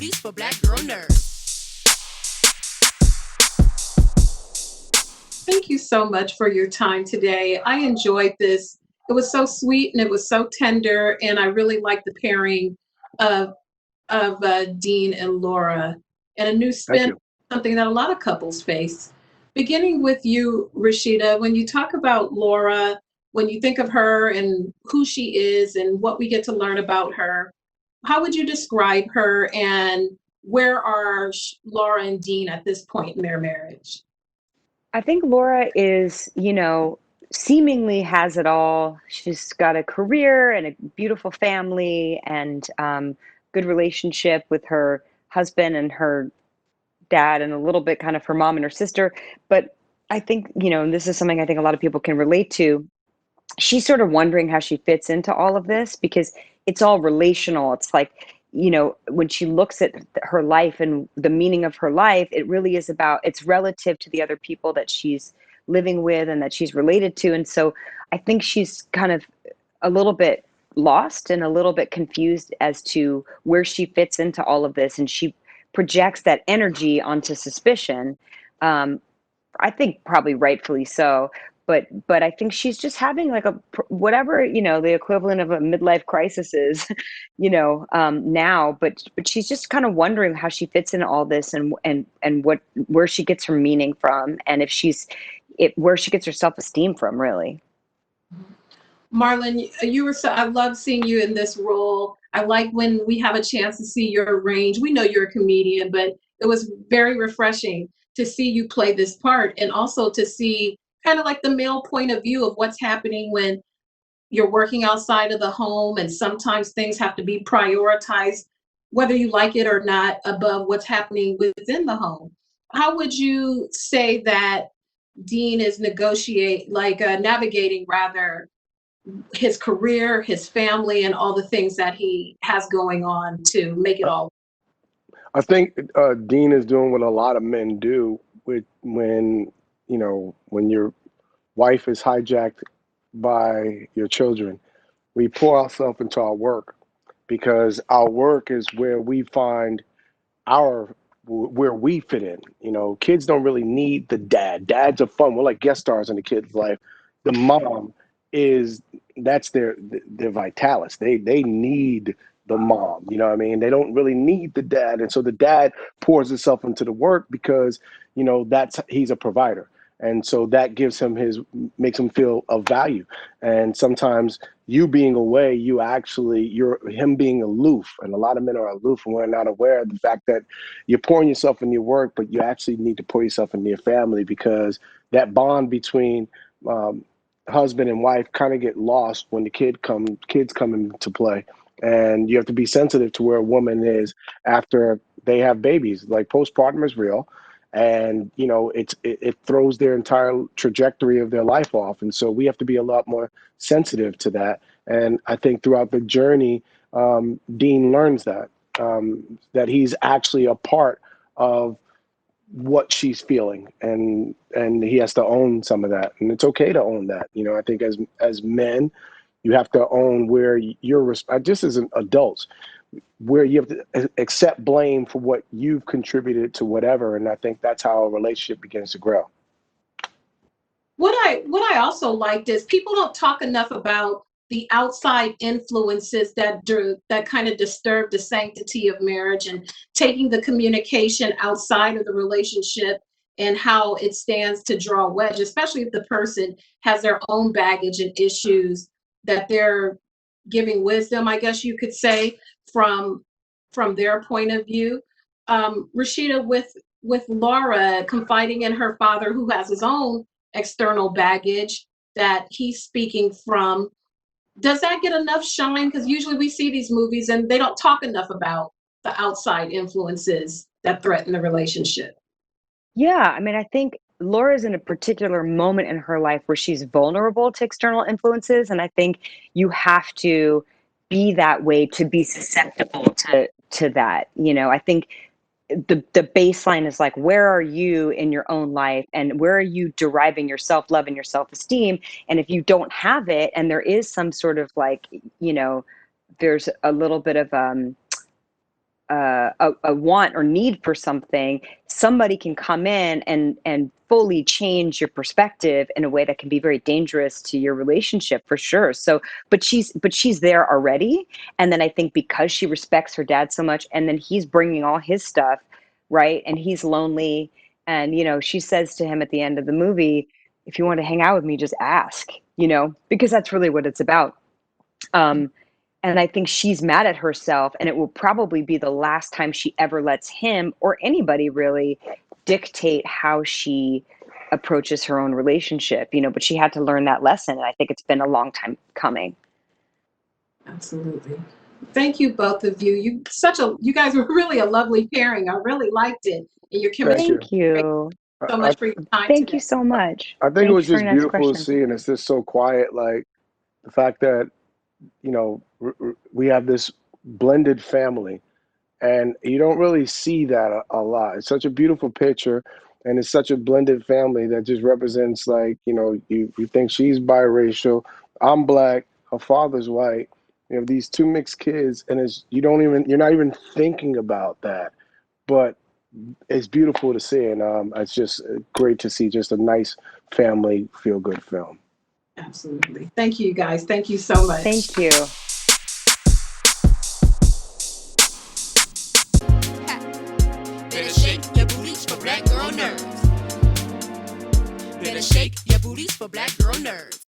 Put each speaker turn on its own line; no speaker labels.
booties for black girl nerds.
Thank you so much for your time today. I enjoyed this. It was so sweet and it was so tender, and I really liked the pairing of Dean and Laura, and a new
Thank
spin,
you.
something that a lot of couples face. Beginning with you, Rashida, when you talk about Laura, when you think of her and who she is and what we get to learn about her, how would you describe her, and where are Laura and Dean at this point in their marriage?
I think Laura is, seemingly has it all. She's got a career and a beautiful family and good relationship with her husband and her dad, and a little bit kind of her mom and her sister. But I think, and this is something I think a lot of people can relate to. She's sort of wondering how she fits into all of this because it's all relational. It's like, when she looks at her life and the meaning of her life, it really is about, it's relative to the other people that she's living with and that she's related to. And so I think she's kind of a little bit lost and a little bit confused as to where she fits into all of this. And she projects that energy onto suspicion. Um, I think probably rightfully so. But I think she's just having like a whatever, the equivalent of a midlife crisis is, now. But she's just kind of wondering how she fits in all this, and what where she gets her meaning from, and if she's it where she gets her self esteem from, really.
Marlon, you were so, I love seeing you in this role. I like when we have a chance to see your range. We know you're a comedian, but it was very refreshing to see you play this part, and also to see kind of like the male point of view of what's happening when you're working outside of the home, and sometimes things have to be prioritized, whether you like it or not, above what's happening within the home. How would you say that Dean is navigating rather his career, his family, and all the things that he has going on to make it all?
I think Dean is doing what a lot of men do with when your wife is hijacked by your children. We pour ourselves into our work because our work is where we find our where we fit in. Kids don't really need the dad. Dads are fun. We're like guest stars in the kid's life. The mom is that's their vitalis. They need the mom. You know what I mean? They don't really need the dad, and so the dad pours himself into the work because that's he's a provider, and so that gives him makes him feel of value. And sometimes you being away, you're him being aloof, and a lot of men are aloof, and we're not aware of the fact that you're pouring yourself in your work, but you actually need to pour yourself into your family, because that bond between um, husband and wife kind of get lost when kids come into play. And you have to be sensitive to where a woman is after they have babies. Like postpartum is real, and it throws their entire trajectory of their life off. And so we have to be a lot more sensitive to that. And I think throughout the journey, Dean learns that he's actually a part of what she's feeling, and he has to own some of that, and it's okay to own that. I think as men, you have to own where just as an adults, where you have to accept blame for what you've contributed to whatever. And I think that's how a relationship begins to grow.
What I also liked is people don't talk enough about the outside influences that kind of disturb the sanctity of marriage, and taking the communication outside of the relationship, and how it stands to draw a wedge, especially if the person has their own baggage and issues that they're giving wisdom, I guess you could say, from from their point of view. Rashida, with Laura confiding in her father, who has his own external baggage that he's speaking from, does that get enough shine? Because usually we see these movies and they don't talk enough about the outside influences that threaten the relationship.
Yeah, I mean, I think Laura's in a particular moment in her life where she's vulnerable to external influences, and I think you have to be that way to be susceptible to that. I think the baseline is like, where are you in your own life, and where are you deriving your self-love and your self-esteem? And if you don't have it, and there is some sort of like, there's a little bit of a want or need for something, somebody can come in and fully change your perspective in a way that can be very dangerous to your relationship for sure. So, but she's there already, and then I think because she respects her dad so much, and then he's bringing all his stuff, right, and he's lonely, and she says to him at the end of the movie, if you want to hang out with me, just ask, because that's really what it's about. And I think she's mad at herself, and it will probably be the last time she ever lets him or anybody really dictate how she approaches her own relationship, but she had to learn that lesson. And I think it's been a long time coming.
Absolutely. Thank you, both of you. You guys were really a lovely pairing. I really liked it. And your chemistry.
Thank you
So much for your time.
Thank you so much.
I think it was just beautiful to see, and it's just so quiet. Like the fact that, we have this blended family, and you don't really see that a lot. It's such a beautiful picture, and it's such a blended family that just represents, like, you think she's biracial, I'm black, her father's white. You have these two mixed kids, and you're not even thinking about that, but it's beautiful to see, and it's just great to see just a nice family feel-good film.
Absolutely. Thank you, guys. Thank you so much.
Thank you.
Better shake your booties for black girl nerves. Better shake your booties for black girl nerves.